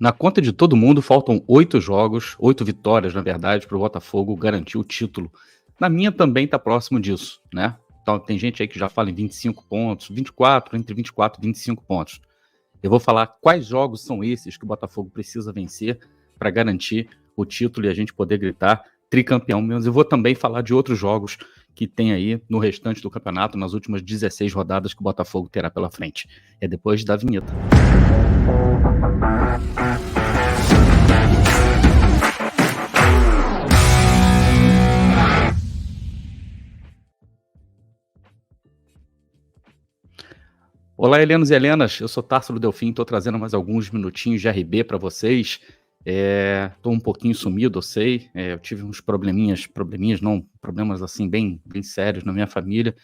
Na conta de todo mundo, faltam 8 jogos, 8 vitórias, na verdade, para o Botafogo garantir o título. Na minha também está próximo disso, né? Então, tem gente aí que já fala em 25 pontos, 24, entre 24 e 25 pontos. Eu vou falar quais jogos são esses que o Botafogo precisa vencer para garantir o título e a gente poder gritar tricampeão. Mas eu vou também falar de outros jogos que tem aí no restante do campeonato, nas últimas 16 rodadas que o Botafogo terá pela frente. É depois da vinheta. Olá, Helenos e Helenas, eu sou Társilo Delfim, estou trazendo mais alguns minutinhos de RB para vocês. Estou um pouquinho sumido, eu sei, eu tive uns probleminhas não, problemas assim bem sérios na minha família,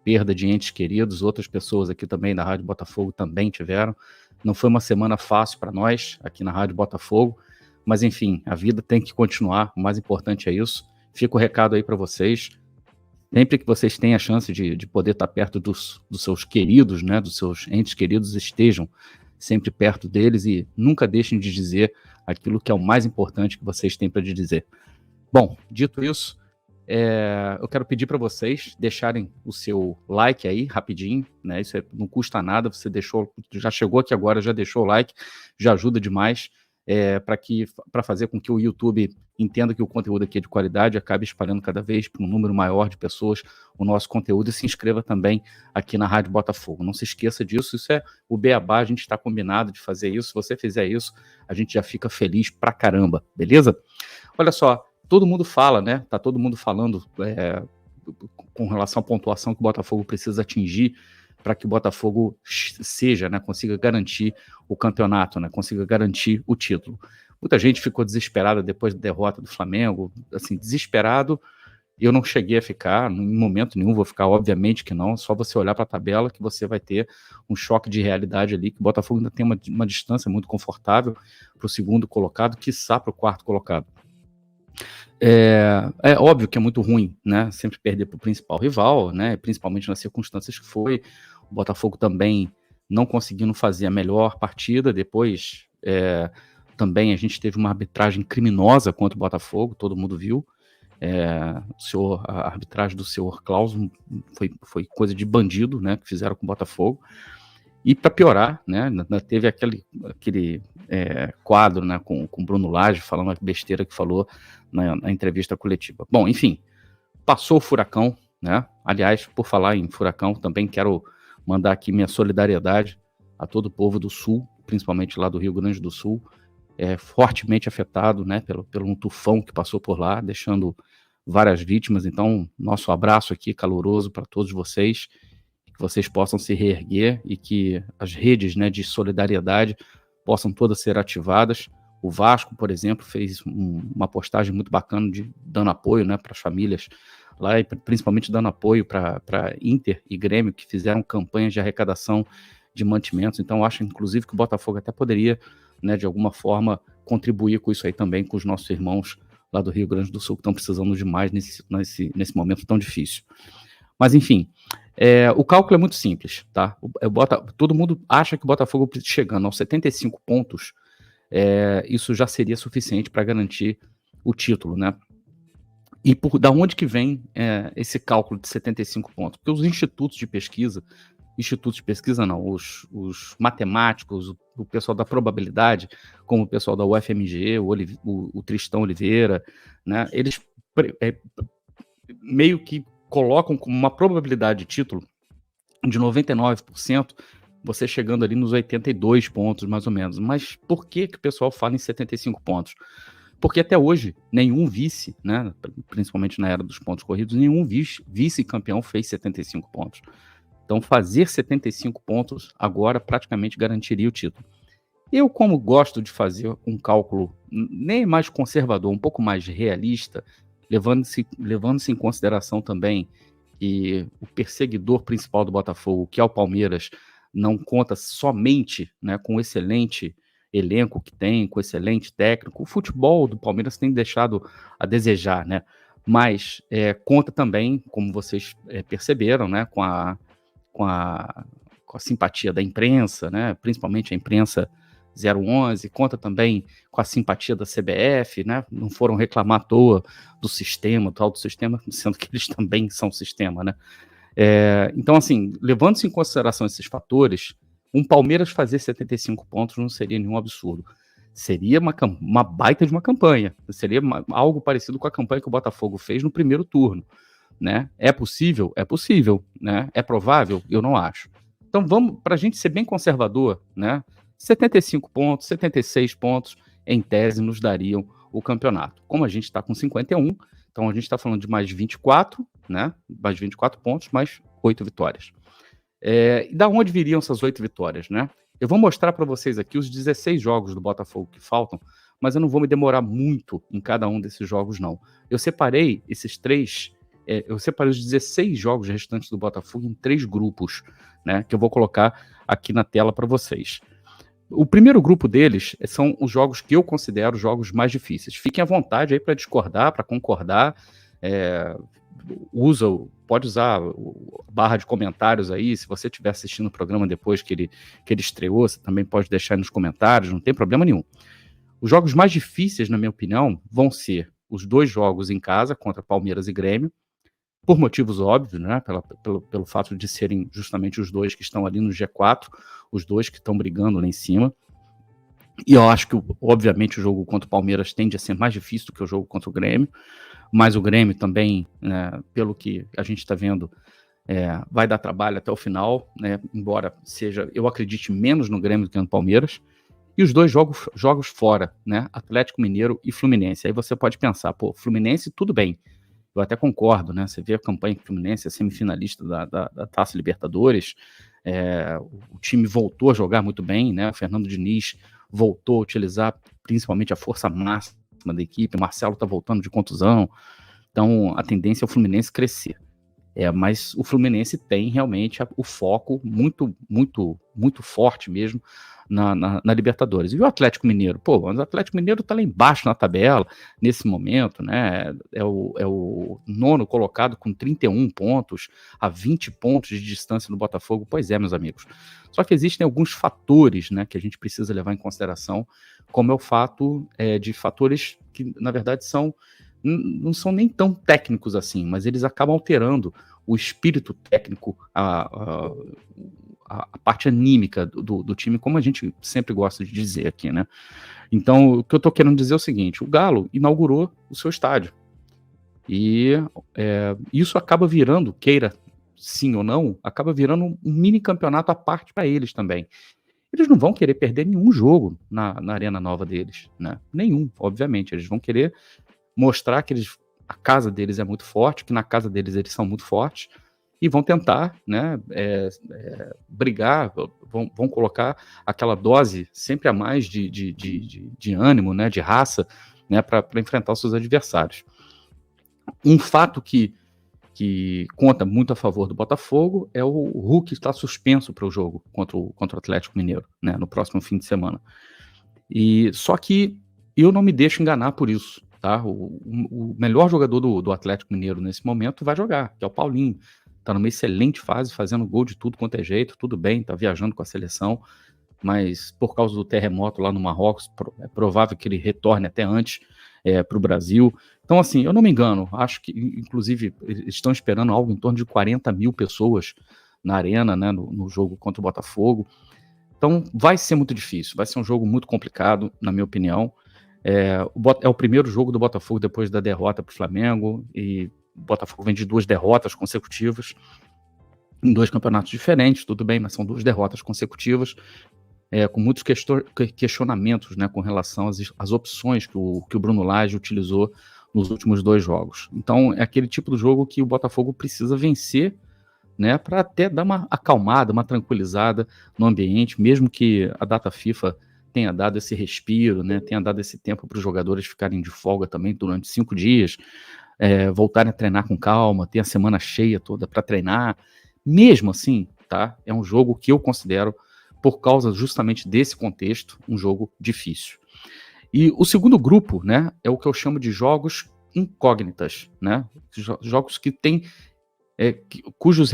perda de entes queridos, outras pessoas aqui também da Rádio Botafogo também tiveram. Não foi uma semana fácil para nós aqui na Rádio Botafogo, mas enfim, a vida tem que continuar, o mais importante é isso. Fica o recado aí para vocês. Sempre que vocês têm a chance de poder estar perto dos seus queridos, né, dos seus entes queridos, estejam sempre perto deles e nunca deixem de dizer aquilo que é o mais importante que vocês têm para dizer. Bom, dito isso, eu quero pedir para vocês deixarem o seu like aí, rapidinho, né? Isso não custa nada, você já chegou aqui agora, já deixou o like, já ajuda demais para fazer com que o YouTube entenda que o conteúdo aqui é de qualidade, acabe espalhando cada vez para um número maior de pessoas o nosso conteúdo e se inscreva também aqui na Rádio Botafogo. Não se esqueça disso, isso é o beabá, a gente está combinado de fazer isso. Se você fizer isso, a gente já fica feliz pra caramba, beleza? Olha só, todo mundo fala, né? Tá todo mundo falando com relação à pontuação que o Botafogo precisa atingir para que o Botafogo seja, né, consiga garantir o campeonato, né, consiga garantir o título. Muita gente ficou desesperada depois da derrota do Flamengo, assim, desesperado. Eu não cheguei a ficar, em momento nenhum vou ficar, obviamente que não, só você olhar para a tabela que você vai ter um choque de realidade ali, que o Botafogo ainda tem uma distância muito confortável para o segundo colocado, quiçá para o quarto colocado. É óbvio que é muito ruim, né? Sempre perder para o principal rival, né? Principalmente nas circunstâncias que foi. O Botafogo também não conseguindo fazer a melhor partida. Depois, também a gente teve uma arbitragem criminosa contra o Botafogo, todo mundo viu. A arbitragem do senhor Klaus foi coisa de bandido, né? Que fizeram com o Botafogo. E para piorar, né, teve aquele quadro, né, com o Bruno Lage falando a besteira que falou na entrevista coletiva. Bom, enfim, passou o furacão, né? Aliás, por falar em furacão, também quero mandar aqui minha solidariedade a todo o povo do Sul, principalmente lá do Rio Grande do Sul, fortemente afetado, né, pelo um tufão que passou por lá, deixando várias vítimas. Então, nosso abraço aqui caloroso para todos vocês, que vocês possam se reerguer e que as redes, né, de solidariedade possam todas ser ativadas. O Vasco, por exemplo, fez uma postagem muito bacana dando apoio, né, para as famílias lá e principalmente dando apoio para Inter e Grêmio, que fizeram campanhas de arrecadação de mantimentos. Então, acho, inclusive, que o Botafogo até poderia, né, de alguma forma, contribuir com isso aí também, com os nossos irmãos lá do Rio Grande do Sul, que estão precisando demais nesse momento tão difícil. Mas, enfim, o cálculo é muito simples, tá? Todo mundo acha que o Botafogo, chegando aos 75 pontos, isso já seria suficiente para garantir o título, né? E da onde que vem esse cálculo de 75 pontos? Porque os institutos de pesquisa não, os matemáticos, o pessoal da probabilidade, como o pessoal da UFMG, o Tristão Oliveira, né? Eles meio que colocam como uma probabilidade de título de 99%, você chegando ali nos 82 pontos, mais ou menos. Mas por que o pessoal fala em 75 pontos? Porque até hoje, nenhum vice, né, principalmente na era dos pontos corridos, nenhum vice-campeão fez 75 pontos. Então, fazer 75 pontos agora praticamente garantiria o título. Eu, como gosto de fazer um cálculo nem mais conservador, um pouco mais realista, levando-se em consideração também que o perseguidor principal do Botafogo, que é o Palmeiras, não conta somente, né, com o excelente elenco que tem, com o excelente técnico. O futebol do Palmeiras tem deixado a desejar, né? Mas conta também, como vocês perceberam, né, com a simpatia da imprensa, né, principalmente a imprensa 011, conta também com a simpatia da CBF, né? Não foram reclamar à toa do sistema, do alto sistema, sendo que eles também são sistema, né? Então, assim, levando-se em consideração esses fatores, um Palmeiras fazer 75 pontos não seria nenhum absurdo. Seria uma baita de uma campanha. Seria algo parecido com a campanha que o Botafogo fez no primeiro turno, né? É possível? É possível, né? É provável? Eu não acho. Então vamos, para a gente ser bem conservador, né? 75 pontos, 76 pontos, em tese, nos dariam o campeonato. Como a gente está com 51, então a gente está falando de mais 24, né? Mais 24 pontos, mais 8 vitórias. E da onde viriam essas 8 vitórias, né? Eu vou mostrar para vocês aqui os 16 jogos do Botafogo que faltam, mas eu não vou me demorar muito em cada um desses jogos, não. Eu separei os 16 jogos restantes do Botafogo em 3 grupos, né, que eu vou colocar aqui na tela para vocês. O primeiro grupo deles são os jogos que eu considero jogos mais difíceis. Fiquem à vontade aí para discordar, para concordar. Pode usar a barra de comentários aí. Se você estiver assistindo o programa depois que ele estreou, você também pode deixar aí nos comentários, não tem problema nenhum. Os jogos mais difíceis, na minha opinião, vão ser os 2 jogos em casa contra Palmeiras e Grêmio, por motivos óbvios, né? Pelo fato de serem justamente os 2 que estão ali no G4, os 2 que estão brigando lá em cima. E eu acho que, obviamente, o jogo contra o Palmeiras tende a ser mais difícil do que o jogo contra o Grêmio, mas o Grêmio também, pelo que a gente está vendo, vai dar trabalho até o final, né? Embora eu acredite menos no Grêmio do que no Palmeiras. E os 2 jogos fora, né? Atlético Mineiro e Fluminense. Aí você pode pensar, Fluminense, tudo bem. Eu até concordo, né? Você vê a campanha do Fluminense, é semifinalista da Taça Libertadores, o time voltou a jogar muito bem, né? O Fernando Diniz voltou a utilizar principalmente a força máxima da equipe, o Marcelo está voltando de contusão, então a tendência é o Fluminense crescer. Mas o Fluminense tem realmente o foco muito, muito, muito forte mesmo na Libertadores. E o Atlético Mineiro? O Atlético Mineiro está lá embaixo na tabela, nesse momento, né? É o 9º colocado com 31 pontos, a 20 pontos de distância do Botafogo. Pois é, meus amigos. Só que existem alguns fatores, né, que a gente precisa levar em consideração, como é o fato de fatores que, na verdade, não são nem tão técnicos assim, mas eles acabam alterando o espírito técnico, a parte anímica do time, como a gente sempre gosta de dizer aqui, né? Então, o que eu tô querendo dizer é o seguinte: o Galo inaugurou o seu estádio. E isso acaba virando, queira sim ou não, acaba virando um mini campeonato à parte para eles também. Eles não vão querer perder nenhum jogo na arena nova deles, né? Nenhum, obviamente. Eles vão querer mostrar que a casa deles é muito forte, que na casa deles eles são muito fortes, e vão tentar, né, brigar, vão colocar aquela dose sempre a mais de ânimo, né, de raça, né, para enfrentar os seus adversários. Um fato que conta muito a favor do Botafogo é o Hulk está suspenso para o jogo contra o Atlético Mineiro, né, no próximo fim de semana. Só que eu não me deixo enganar por isso. Tá? O melhor jogador do Atlético Mineiro nesse momento vai jogar, que é o Paulinho. Está numa excelente fase, fazendo gol de tudo quanto é jeito, tudo bem, está viajando com a seleção, mas por causa do terremoto lá no Marrocos, é provável que ele retorne até antes para o Brasil. Então, assim, eu não me engano, acho que, inclusive, estão esperando algo em torno de 40 mil pessoas na arena, né, no jogo contra o Botafogo. Então, vai ser muito difícil, vai ser um jogo muito complicado, na minha opinião. É o primeiro jogo do Botafogo depois da derrota para o Flamengo, e o Botafogo vem de 2 derrotas consecutivas, em 2 campeonatos diferentes, tudo bem, mas são 2 derrotas consecutivas, com muitos questionamentos, né, com relação às opções que o Bruno Lage utilizou nos últimos 2 jogos. Então, é aquele tipo de jogo que o Botafogo precisa vencer, né, para até dar uma acalmada, uma tranquilizada no ambiente, mesmo que a data FIFA tenha dado esse respiro, né, tenha dado esse tempo para os jogadores ficarem de folga também durante 5 dias, voltarem a treinar com calma, ter a semana cheia toda para treinar. Mesmo assim, tá, é um jogo que eu considero, por causa justamente desse contexto, um jogo difícil. E o segundo grupo, né, é o que eu chamo de jogos incógnitas, né, jogos que têm cujos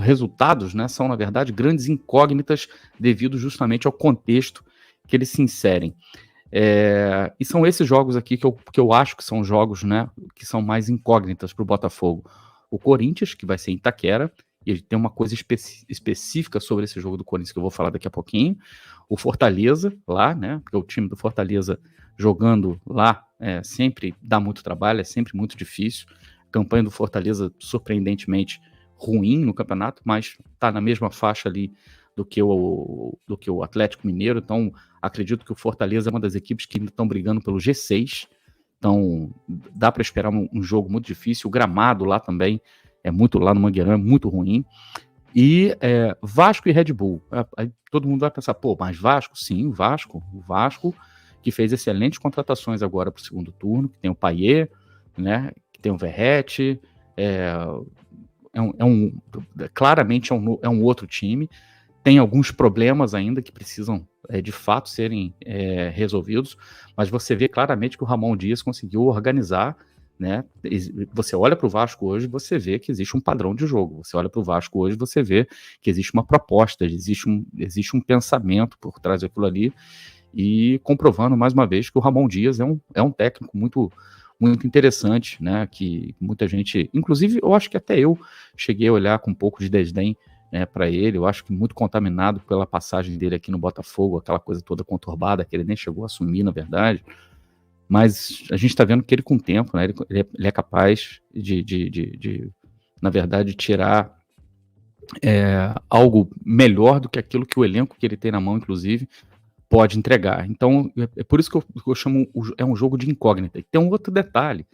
resultados, né, são, na verdade, grandes incógnitas devido justamente ao contexto que eles se inserem. E são esses jogos aqui que eu acho que são jogos, né, que são mais incógnitas para o Botafogo. O Corinthians, que vai ser em Itaquera, e tem uma coisa específica sobre esse jogo do Corinthians que eu vou falar daqui a pouquinho. O Fortaleza, lá, né, porque o time do Fortaleza jogando lá sempre dá muito trabalho, é sempre muito difícil. A campanha do Fortaleza, surpreendentemente, ruim no campeonato, mas está na mesma faixa ali do que o Atlético Mineiro, então acredito que o Fortaleza é uma das equipes que ainda estão brigando pelo G6, então dá para esperar um jogo muito difícil. O gramado lá também lá no Mangueirão é muito ruim. E Vasco e Red Bull. Aí todo mundo vai pensar, pô, mas Vasco? Sim, o Vasco que fez excelentes contratações agora para o segundo turno, que tem o Payet, né, que tem o Verratti, claramente é um outro time. Tem alguns problemas ainda que precisam, de fato, serem resolvidos, mas você vê claramente que o Ramon Dias conseguiu organizar, né? Você olha para o Vasco hoje, você vê que existe um padrão de jogo. Você olha para o Vasco hoje, você vê que existe uma proposta, existe um pensamento por trás daquilo ali, e comprovando mais uma vez que o Ramon Dias é um técnico muito, muito interessante, né? Que muita gente, inclusive, eu acho que até eu cheguei a olhar com um pouco de desdém para ele. Eu acho que muito contaminado pela passagem dele aqui no Botafogo, aquela coisa toda conturbada que ele nem chegou a assumir, na verdade. Mas a gente está vendo que ele, com o tempo, né, ele é capaz de, na verdade, tirar algo melhor do que aquilo que o elenco que ele tem na mão, inclusive, pode entregar. Então, é por isso que eu chamo, é um jogo de incógnita. E tem um outro detalhe.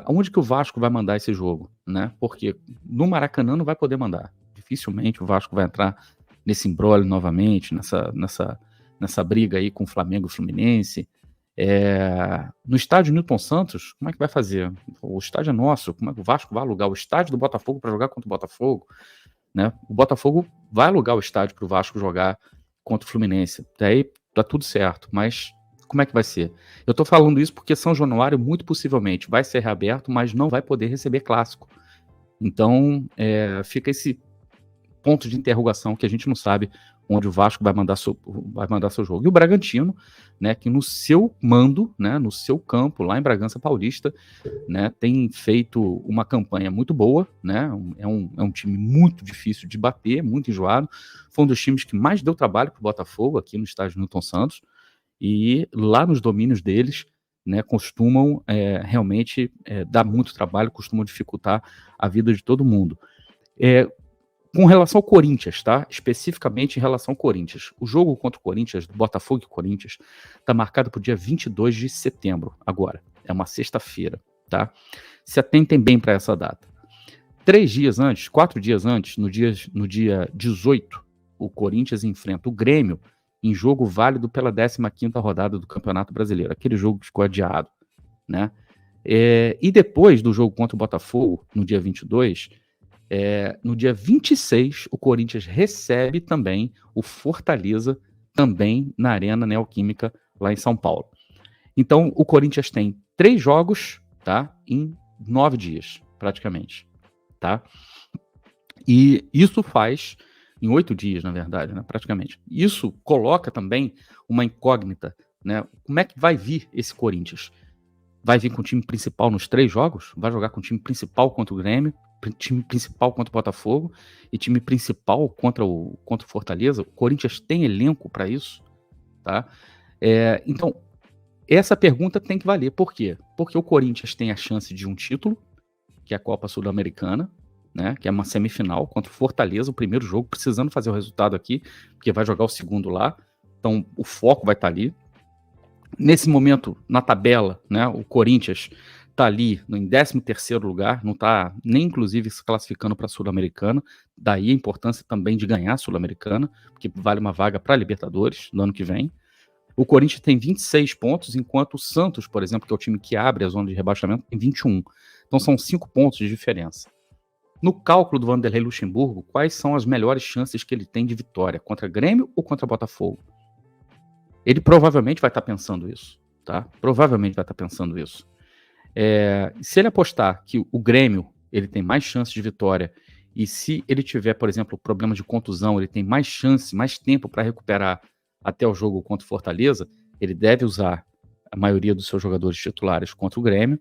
Aonde que o Vasco vai mandar esse jogo, né? Porque no Maracanã não vai poder mandar. Dificilmente o Vasco vai entrar nesse imbróglio novamente, nessa briga aí com o Flamengo e o Fluminense. No estádio Newton Santos, como é que vai fazer? O estádio é nosso, como é que o Vasco vai alugar o estádio do Botafogo para jogar contra o Botafogo? Né? O Botafogo vai alugar o estádio para o Vasco jogar contra o Fluminense. Daí tá tudo certo, mas como é que vai ser? Eu tô falando isso porque São Januário muito possivelmente vai ser reaberto, mas não vai poder receber clássico. Então, fica esse ponto de interrogação que a gente não sabe onde o Vasco vai mandar seu jogo. E o Bragantino, né, que no seu mando, né, no seu campo, lá em Bragança Paulista, né, tem feito uma campanha muito boa, né, é um time muito difícil de bater, muito enjoado. Foi um dos times que mais deu trabalho para o Botafogo aqui no estádio Newton Santos. E lá nos domínios deles, né, costumam realmente dar muito trabalho, costumam dificultar a vida de todo mundo. Com relação ao Corinthians, tá? Especificamente em relação ao Corinthians. O jogo contra o Corinthians, do Botafogo e Corinthians, está marcado para o dia 22 de setembro, agora. É uma sexta-feira, tá? Se atentem bem para essa data. 4 dias antes, no dia 18, o Corinthians enfrenta o Grêmio em jogo válido pela 15ª rodada do Campeonato Brasileiro. Aquele jogo que ficou adiado, né? E depois do jogo contra o Botafogo, no dia 22, no dia 26, o Corinthians recebe também o Fortaleza, também na Arena Neoquímica, lá em São Paulo. Então, o Corinthians tem 3 jogos, tá? Em 9 dias, praticamente, tá? E isso faz em 8 dias, na verdade, né, praticamente. Isso coloca também uma incógnita, né? Como é que vai vir esse Corinthians? Vai vir com o time principal nos 3 jogos? Vai jogar com o time principal contra o Grêmio, time principal contra o Botafogo e time principal contra o Fortaleza? O Corinthians tem elenco para isso, tá? Então, essa pergunta tem que valer. Por quê? Porque o Corinthians tem a chance de um título, que é a Copa Sul-Americana, né, que é uma semifinal contra o Fortaleza, o primeiro jogo, precisando fazer o resultado aqui, porque vai jogar o segundo lá, então o foco vai estar ali. Nesse momento, na tabela, né, o Corinthians está ali em 13º lugar, não está nem inclusive se classificando para a Sul-Americana, daí a importância também de ganhar a Sul-Americana, porque vale uma vaga para a Libertadores no ano que vem. O Corinthians tem 26 pontos, enquanto o Santos, por exemplo, que é o time que abre a zona de rebaixamento, tem 21. Então são 5 pontos de diferença. No cálculo do Vanderlei Luxemburgo, quais são as melhores chances que ele tem de vitória? Contra Grêmio ou contra Botafogo? Ele provavelmente vai estar pensando isso, tá? Provavelmente vai estar pensando isso. Se ele apostar que o Grêmio ele tem mais chances de vitória e se ele tiver, por exemplo, problemas de contusão, ele tem mais chance, mais tempo para recuperar até o jogo contra o Fortaleza, ele deve usar a maioria dos seus jogadores titulares contra o Grêmio,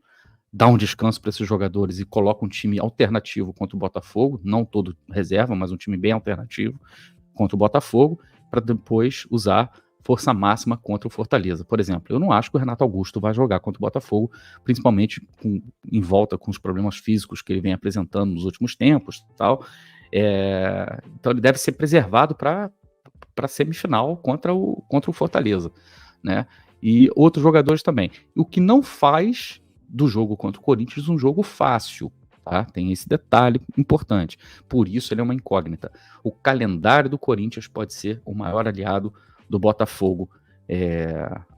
dá um descanso para esses jogadores e coloca um time alternativo contra o Botafogo, não todo reserva, mas um time bem alternativo contra o Botafogo, para depois usar força máxima contra o Fortaleza. Por exemplo, eu não acho que o Renato Augusto vai jogar contra o Botafogo, principalmente em volta com os problemas físicos que ele vem apresentando nos últimos tempos, tal. Então ele deve ser preservado para a semifinal contra o Fortaleza, né? E outros jogadores também. O que não faz do jogo contra o Corinthians um jogo fácil, tá? Tem esse detalhe importante. Por isso ele é uma incógnita. O calendário do Corinthians pode ser o maior aliado do Botafogo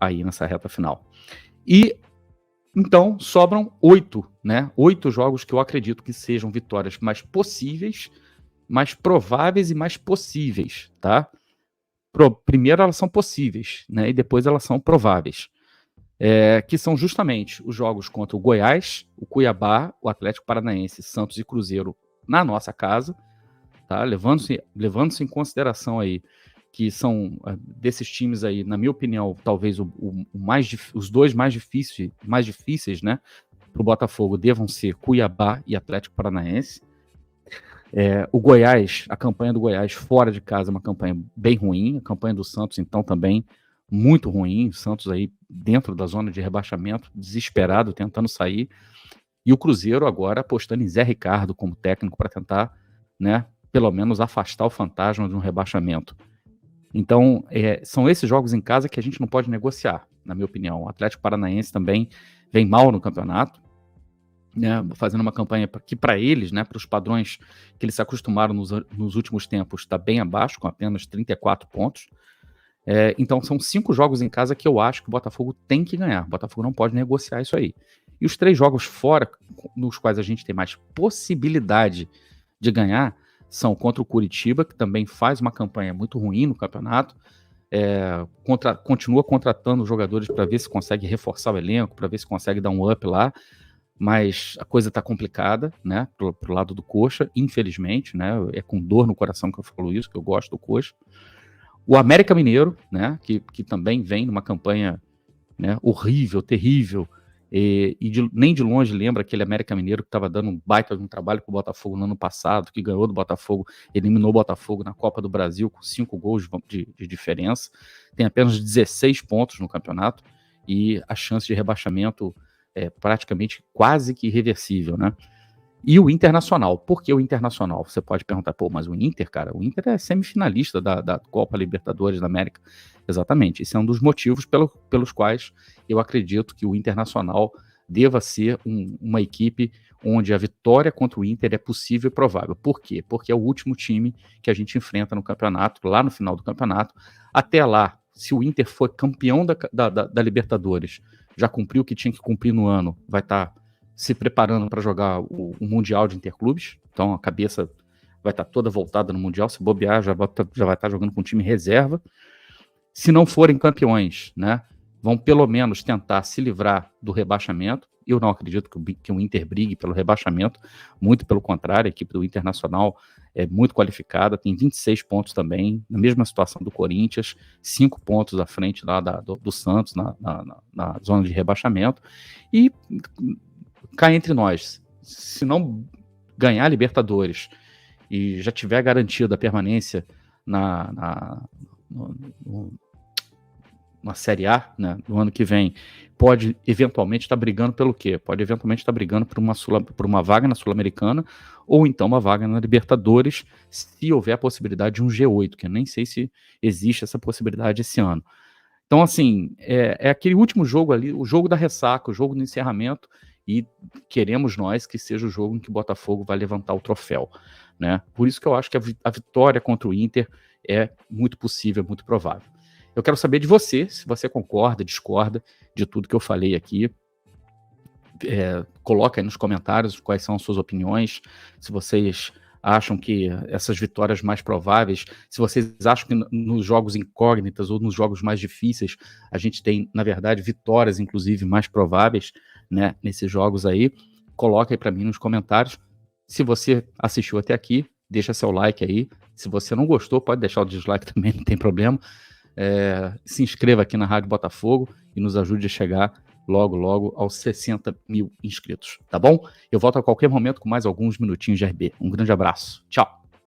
aí nessa reta final. E então sobram 8, né? 8 jogos que eu acredito que sejam vitórias mais possíveis, mais prováveis e mais possíveis, tá? Primeiro elas são possíveis, né? E depois elas são prováveis. Que são justamente os jogos contra o Goiás, o Cuiabá, o Atlético Paranaense, Santos e Cruzeiro na nossa casa, tá? Levando-se em consideração aí que são desses times aí, na minha opinião, talvez os dois mais difíceis, né, para o Botafogo devam ser Cuiabá e Atlético Paranaense. O Goiás, a campanha do Goiás fora de casa é uma campanha bem ruim, a campanha do Santos, então, também muito ruim, o Santos aí dentro da zona de rebaixamento, desesperado, tentando sair, e o Cruzeiro agora apostando em Zé Ricardo como técnico para tentar, né, pelo menos afastar o fantasma de um rebaixamento. Então, são esses jogos em casa que a gente não pode negociar, na minha opinião. O Atlético Paranaense também vem mal no campeonato, né, fazendo uma campanha que para eles, né, para os padrões que eles se acostumaram nos últimos tempos, está bem abaixo, com apenas 34 pontos. Então são 5 jogos em casa que eu acho que o Botafogo tem que ganhar. O Botafogo não pode negociar isso aí. E os 3 jogos fora, nos quais a gente tem mais possibilidade de ganhar, são contra o Curitiba, que também faz uma campanha muito ruim no campeonato, continua contratando jogadores para ver se consegue reforçar o elenco, para ver se consegue dar um up lá, mas a coisa está complicada, né, pro lado do Coxa, infelizmente, né, é com dor no coração que eu falo isso, que eu gosto do Coxa. O América Mineiro, né, que também vem numa campanha, né, horrível, terrível, nem de longe lembra aquele América Mineiro que estava dando um baita de um trabalho para o Botafogo no ano passado, que ganhou do Botafogo, eliminou o Botafogo na Copa do Brasil com 5 gols de diferença, tem apenas 16 pontos no campeonato e a chance de rebaixamento é praticamente quase que irreversível, né? E o Internacional. Por que o Internacional? Você pode perguntar, mas o Inter, cara, o Inter é semifinalista da Copa Libertadores da América. Exatamente. Esse é um dos motivos pelos quais eu acredito que o Internacional deva ser uma equipe onde a vitória contra o Inter é possível e provável. Por quê? Porque é o último time que a gente enfrenta no campeonato, lá no final do campeonato. Até lá, se o Inter for campeão da Libertadores, já cumpriu o que tinha que cumprir no ano, vai estar se preparando para jogar o Mundial de Interclubes, então a cabeça vai estar toda voltada no Mundial, se bobear já vai estar jogando com um time reserva. Se não forem campeões, né, vão pelo menos tentar se livrar do rebaixamento. Eu não acredito que o Inter brigue pelo rebaixamento, muito pelo contrário, a equipe do Internacional é muito qualificada, tem 26 pontos também, na mesma situação do Corinthians, 5 pontos à frente lá do Santos na zona de rebaixamento, e cá entre nós, se não ganhar a Libertadores e já tiver garantido a permanência na Série A, né, no ano que vem, pode eventualmente estar brigando pelo quê? Pode eventualmente estar brigando por uma vaga na Sul-Americana ou então uma vaga na Libertadores, se houver a possibilidade de um G8, que eu nem sei se existe essa possibilidade esse ano. Então, assim, é aquele último jogo ali, o jogo da ressaca, o jogo do encerramento, e queremos nós que seja o jogo em que o Botafogo vai levantar o troféu, né? Por isso que eu acho que a vitória contra o Inter é muito possível, muito provável. Eu quero saber de você, se você concorda, discorda de tudo que eu falei aqui. Coloca aí nos comentários quais são as suas opiniões, se vocês acham que essas vitórias mais prováveis, se vocês acham que nos jogos incógnitas ou nos jogos mais difíceis, a gente tem, na verdade, vitórias, inclusive, mais prováveis, né, nesses jogos aí. Coloca aí para mim nos comentários. Se você assistiu até aqui, deixa seu like aí. Se você não gostou, pode deixar o dislike também, não tem problema. se inscreva aqui na Rádio Botafogo e nos ajude a chegar logo, logo aos 60 mil inscritos, tá bom? Eu volto a qualquer momento com mais alguns minutinhos de RB. Um grande abraço. Tchau.